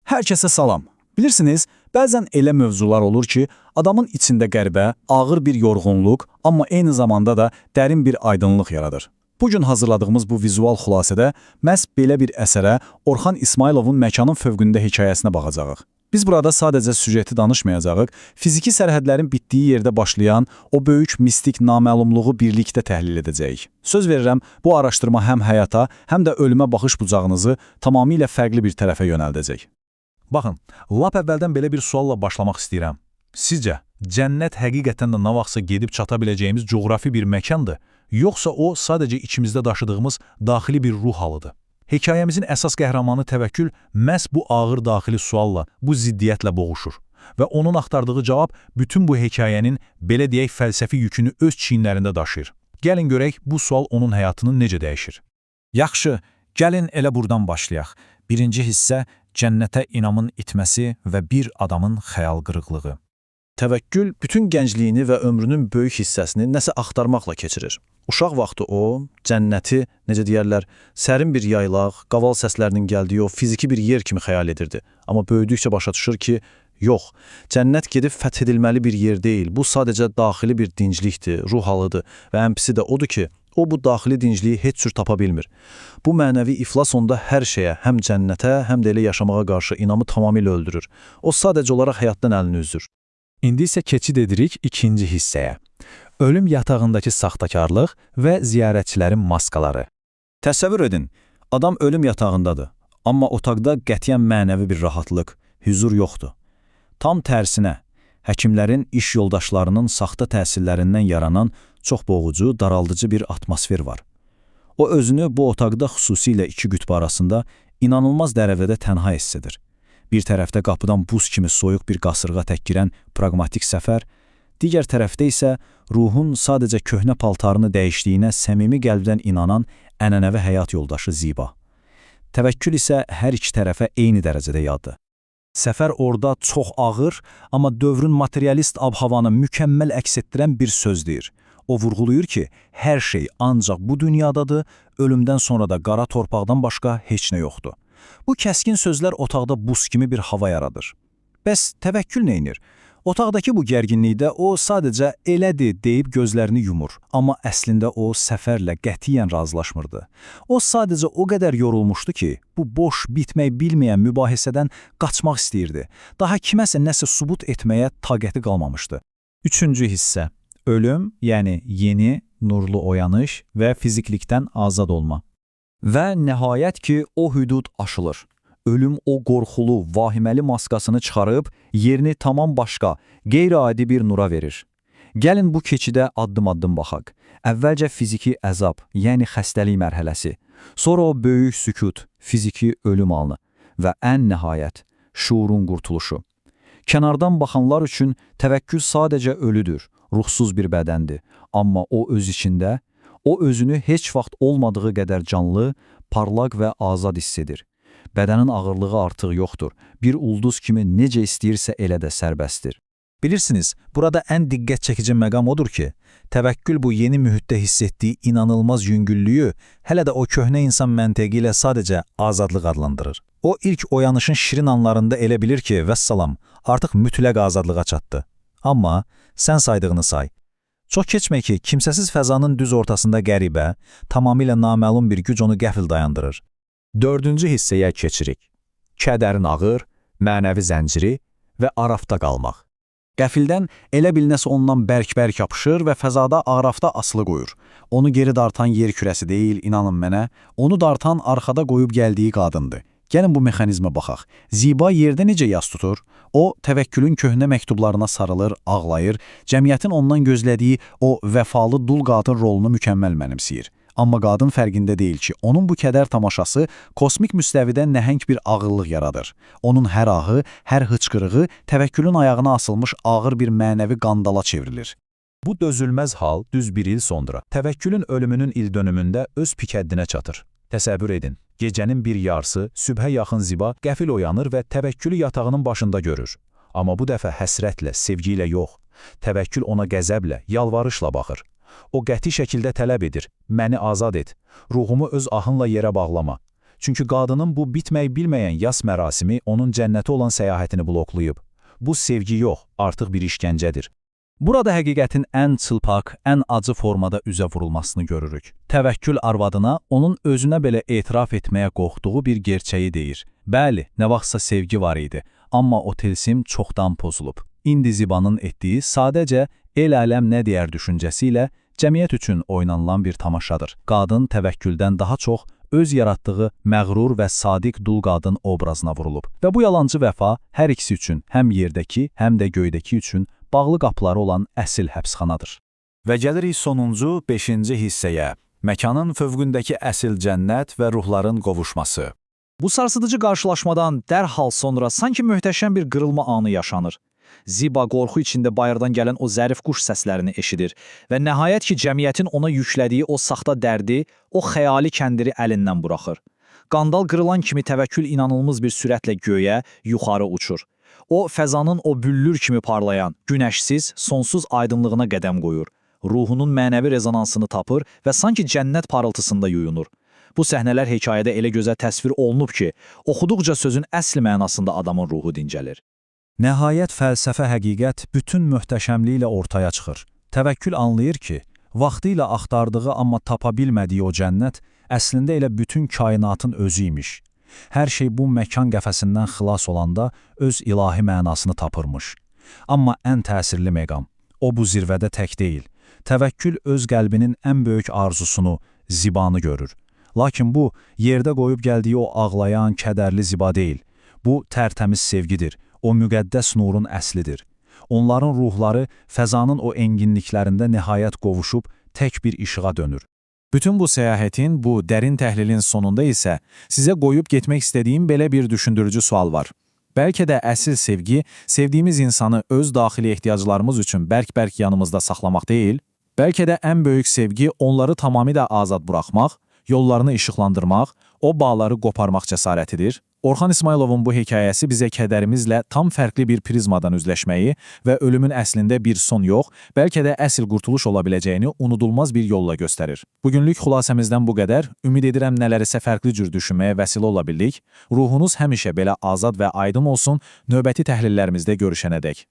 Hər kəsə salam. Bilirsiniz, bəzən elə mövzular olur ki, adamın içində qəribə, ağır bir yorğunluq, amma eyni zamanda da dərin bir aydınlıq yaradır. Bugün hazırladığımız bu vizual xülasədə məhz belə bir əsərə Orxan İsmayılovun Məkanın fövqündə hekayəsinə baxacağıq. Biz burada sadəcə süjeti danışmayacağıq, fiziki sərhədlərin bitdiyi yerdə başlayan o böyük mistik naməlumluğu birlikdə təhlil edəcəyik. Söz verirəm, bu araşdırma həm həyata, həm də ölümə baxış bucağınızı tamamilə fərqli bir tərəfə yönəldəcək. Baxın, lap əvvəldən belə bir sualla başlamaq istəyirəm. Sizcə, cənnət həqiqətən də nə vaxtsa gedib çata biləcəyimiz coğrafi bir məkandır, yoxsa o sadəcə içimizdə daşıdığımız daxili bir ruh halıdır? Hekayəmizin əsas qəhrəmanı Təvəkkül məhz bu ağır daxili sualla, bu ziddiyyətlə boğuşur və onun axtardığı cavab bütün bu hekayənin, belə deyək, fəlsəfi yükünü öz çiyinlərində daşıyır. Gəlin görək, bu sual onun həyatını necə dəyişir? Yaxşı, gəlin elə buradan başlayaq. Birinci hissə cənnətə inamın itməsi və bir adamın xəyal qırıqlığı. Təvəkkül bütün gəncliyini və ömrünün böyük hissəsini nəsə axtarmaqla keçirir. Uşaq vaxtı o, cənnəti, necə deyərlər, sərin bir yaylaq, qaval səslərinin gəldiyi o fiziki bir yer kimi xəyal edirdi. Amma böyüdükcə başa düşür ki, yox, cənnət gedib fəth edilməli bir yer deyil, bu sadəcə daxili bir dinclikdir, ruh halıdır və ən pisi də odur ki, o bu daxili dincliyi heç cür tapa bilmir. Bu mənəvi iflas onda hər şeyə, həm cənnətə, həm də elə yaşamağa qarşı inamı tamamilə öldürür. O sadəcə olaraq həyatdan əlini üzür. İndi isə keçid edirik ikinci hissəyə. Ölüm yatağındakı saxtakarlıq və ziyarətçilərin maskaları. Təsəvvür edin, adam ölüm yatağındadır, amma otaqda qətiyyən mənəvi bir rahatlıq, hüzur yoxdur. Tam tərsinə, həkimlərin iş yoldaşlarının saxta təsirlərindən yaranan çox boğucu, daraldıcı bir atmosfer var. O özünü bu otaqda xüsusilə iki qütb arasında inanılmaz dərəcədə tənha hiss edir. Bir tərəfdə qapıdan buz kimi soyuq bir qasırğa tək girən praqmatik səfər, digər tərəfdə isə ruhun sadəcə köhnə paltarını dəyişdiyinə səmimi qəlbdən inanan ənənəvi həyat yoldaşı Ziba. Təvəkkül isə hər iki tərəfə eyni dərəcədə yaddır. Səfər orada çox ağır, amma dövrün materialist ab-havanı mükəmməl əks etdirən bir söz deyir. O vurğulayır ki, hər şey ancaq bu dünyadadır, ölümdən sonra da qara torpaqdan başqa heç nə yoxdur. Bu kəskin sözlər otaqda buz kimi bir hava yaradır. Bəs təvəkkül neynir? Otaqdakı bu gərginlikdə o sadəcə elədir deyib gözlərini yumur, amma əslində o səfərlə qətiyyən razılaşmırdı. O sadəcə o qədər yorulmuşdu ki, bu boş, bitmək bilməyən mübahisədən qaçmaq istəyirdi. Daha kiməsə nəsə sübut etməyə taqəti qalmamışdı. Üçüncü hissə, ölüm, yəni yeni, nurlu oyanış və fiziklikdən azad olma. Və nəhayət ki, o hüdud aşılır. Ölüm o qorxulu, vahiməli maskasını çıxarıb, yerini tamam başqa, qeyri-adi bir nura verir. Gəlin bu keçidə addım-addım baxaq. Əvvəlcə fiziki əzab, yəni xəstəlik mərhələsi. Sonra o böyük sükut, fiziki ölüm anı və ən nəhayət, şuurun qurtuluşu. Kənardan baxanlar üçün təvəkkül sadəcə ölüdür, ruhsuz bir bədəndir. Amma o öz içində, o özünü heç vaxt olmadığı qədər canlı, parlaq və azad hiss edir. Bədənin ağırlığı artıq yoxdur. Bir ulduz kimi necə istəyirsə elə də sərbəstdir. Bilirsiniz, burada ən diqqət çəkici məqam odur ki, təvəkkül bu yeni mühitdə hiss etdiyi inanılmaz yüngüllüyü hələ də o köhnə insan məntiqi ilə sadəcə azadlıq adlandırır. O ilk oyanışın şirin anlarında elə bilir ki, vəssalam, artıq mütləq azadlığa çatdı. Amma sən saydığını say. Çox keçmək ki, kimsəsiz fəzanın düz ortasında qəribə, tamamilə naməlum bir güc onu qəfil dayandırır. Dördüncü hissəyə keçirik. Kədərin ağır, mənəvi zənciri və arafda qalmaq. Qəfildən elə bil nəsə ondan bərk-bərk yapışır və fəzada arafda asılı qoyur. Onu geri dartan yer kürəsi deyil, inanın mənə, onu dartan arxada qoyub gəldiyi qadındır. Gəlin bu mexanizmə baxaq. Ziba yerdə necə yas tutur? O, təvəkkülün köhnə məktublarına sarılır, ağlayır, cəmiyyətin ondan gözlədiyi o vəfalı dul qadın rolunu mükəmməl mənimsəyir. Amma qadın fərqində deyil ki, onun bu kədər tamaşası kosmik müstəvidə nəhəng bir ağırlıq yaradır. Onun hər ahı, hər hıçqırığı təvəkkülün ayağına asılmış ağır bir mənəvi qandala çevrilir. Bu dözülməz hal düz bir il sonra təvəkkülün ölümünün ildönümündə öz pik həddinə çatır. Təsəvvür edin, gecənin bir yarısı, sübhə yaxın Ziba qəfil oyanır və təvəkkülü yatağının başında görür. Amma bu dəfə həsrətlə, sevgi ilə yox, təvəkkül ona qəzəblə, yalvarışla baxır. O qəti şəkildə tələb edir, məni azad et, ruhumu öz ahınla yerə bağlama. Çünki qadının bu bitmək bilməyən yas mərasimi onun cənnətə olan səyahətini bloklayıb. Bu sevgi yox, artıq bir işgəncədir. Burada həqiqətin ən çılpaq, ən acı formada üzə vurulmasını görürük. Təvəkkül arvadına onun özünə belə etiraf etməyə qorxduğu bir gerçəyi deyir. Bəli, nə vaxtsa sevgi var idi, amma o tilsim çoxdan pozulub. İndi Zibanın etdiyi sadəcə el-ələm nə deyər düşüncəsi ilə cəmiyyət üçün oynanılan bir tamaşadır. Qadın təvəkküldən daha çox öz yaratdığı məğrur və sadiq dul qadın obrazına vurulub. Və bu yalancı vəfa hər ikisi üçün, həm yerdəki, həm də göydəki üçün bağlı qapıları olan əsl həbsxanadır. Və gəlirik sonuncu 5-ci hissəyə. Məkanın fövqündəki əsl cənnət və ruhların qovuşması. Bu sarsıdıcı qarşılaşmadan dərhal sonra sanki möhtəşəm bir qırılma anı yaşanır. Ziba qorxu içində bayırdan gələn o zərif quş səslərini eşidir və nəhayət ki, cəmiyyətin ona yüklədiyi o saxta dərdi, o xəyali kəndiri əlindən buraxır. Qandal qırılan kimi təvəkkül inanılmaz bir sürətlə göyə, yuxarı uçur. O, fəzanın o büllür kimi parlayan, günəşsiz, sonsuz aydınlığına qədəm qoyur. Ruhunun mənəvi rezonansını tapır və sanki cənnət parıltısında yuyunur. Bu səhnələr hekayədə elə gözəl təsvir olunub ki, oxuduqca sözün əsl mənasında adamın ruhu dincəlir. Nəhayət fəlsəfə həqiqət bütün möhtəşəmliyi ilə ortaya çıxır. Təvəkkül anlayır ki, vaxtı ilə axtardığı amma tapa bilmədiyi o cənnət əslində elə bütün kainatın özü imiş. Hər şey bu məkan qəfəsindən xilas olanda öz ilahi mənasını tapırmış. Amma ən təsirli məqam, o bu zirvədə tək deyil. Təvəkkül öz qəlbinin ən böyük arzusunu, Zibanı görür. Lakin bu, yerdə qoyub gəldiyi o ağlayan, kədərli Ziba deyil. Bu, tərtəmiz sevgidir. O müqəddəs nurun əslidir. Onların ruhları fəzanın o enginliklərində nəhayət qovuşub tək bir işığa dönür. Bütün bu səyahətin, bu dərin təhlilin sonunda isə sizə qoyub getmək istədiyim belə bir düşündürücü sual var. Bəlkə də əsl sevgi, sevdiyimiz insanı öz daxili ehtiyaclarımız üçün bərk-bərk yanımızda saxlamaq deyil, bəlkə də ən böyük sevgi onları tamamilə azad buraxmaq, yollarını işıqlandırmaq, o bağları qoparmaq cəsarətidir. Orxan İsmayılovun bu hekayəsi bizə kədərimizlə tam fərqli bir prizmadan üzləşməyi və ölümün əslində bir son yox, bəlkə də əsl qurtuluş ola biləcəyini unudulmaz bir yolla göstərir. Bugünlük xülasemizdən bu qədər. Ümid edirəm nələrisə fərqli cür düşünməyə vəsilə ola bildik. Ruhunuz həmişə belə azad və aydın olsun. Növbəti təhlillərimizdə görüşənədək.